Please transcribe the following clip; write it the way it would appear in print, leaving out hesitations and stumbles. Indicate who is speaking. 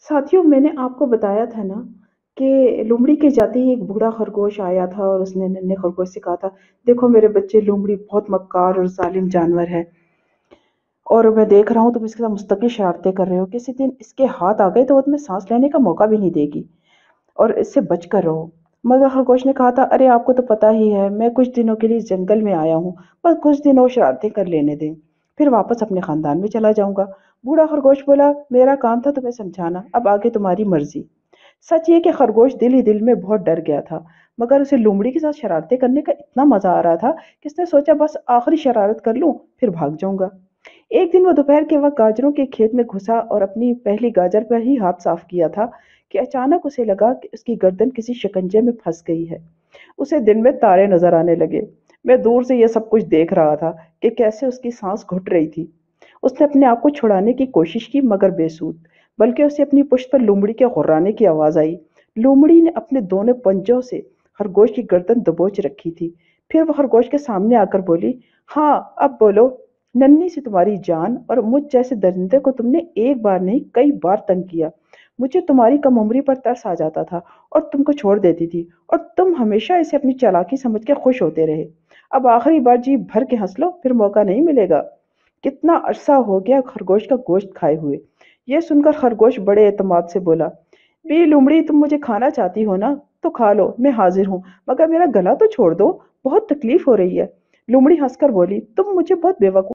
Speaker 1: साथियों, मैंने आपको बताया था ना कि लोमड़ी के जाते ही एक बूढ़ा खरगोश आया था और उसने नन्हे खरगोश से कहा था, देखो मेरे बच्चे, लोमड़ी बहुत मक्कार और जालिम जानवर है और मैं देख रहा हूँ तुम इसके साथ मुस्तकिल शरारतें कर रहे हो। किसी दिन इसके हाथ आ गए तो वो तुम्हें सांस लेने का मौका भी नहीं देगी और इससे बच कर रहो। मगर खरगोश ने कहा था, अरे आपको तो पता ही है, मैं कुछ दिनों के लिए जंगल में आया हूँ, बस कुछ दिन और शरारतें कर लेने दें, फिर वापस अपने खानदान में चला जाऊंगा। बूढ़ा खरगोश बोला, मेरा काम था तुम्हें समझाना, अब आगे तुम्हारी मर्जी। सच ये कि खरगोश दिल ही दिल में बहुत डर गया था, मगर उसे लोमड़ी के साथ शरारतें करने का इतना मजा आ रहा था कि उसने सोचा बस आखिरी शरारत कर लूं, फिर भाग जाऊंगा। एक दिन वो दोपहर के वक्त गाजरों के खेत में घुसा और अपनी पहली गाजर पर ही हाथ साफ किया था कि अचानक उसे लगा कि उसकी गर्दन किसी शिकंजे में फंस गई है। उसे दिन में तारे नजर आने लगे। मैं दूर से यह सब कुछ देख रहा था कि कैसे उसकी सांस घुट रही थी। उसने अपने आप को छुड़ाने की कोशिश की, मगर बेसुध। बल्कि उसे अपनी पुश्त पर लोमड़ी के गुर्राने की आवाज आई। लोमड़ी ने अपने दोनों पंजों से खरगोश की गर्दन दबोच रखी थी। फिर वह खरगोश के सामने आकर बोली, हाँ अब बोलो, नन्ही सी तुम्हारी जान और मुझ जैसे दरिंदे को तुमने एक बार नहीं कई बार तंग किया। मुझे तुम्हारी कम उम्री पर तरस आ जाता था और तुमको छोड़ देती थी, और तुम हमेशा इसे अपनी चालाकी समझ के खुश होते रहे। अब आखिरी बार जी भर के हंस लो, फिर मौका नहीं मिलेगा। कितना अरसा हो गया खरगोश का गोश्त खाए हुए। यह सुनकर खरगोश बड़े एतमाद से बोला, बी लोमड़ी, तुम मुझे खाना चाहती हो ना, तो खा लो, मैं हाजिर हूँ, मगर मेरा गला तो छोड़ दो, बहुत तकलीफ हो रही है। लोमड़ी हंसकर बोली, तुम मुझे बहुत बेवकूफ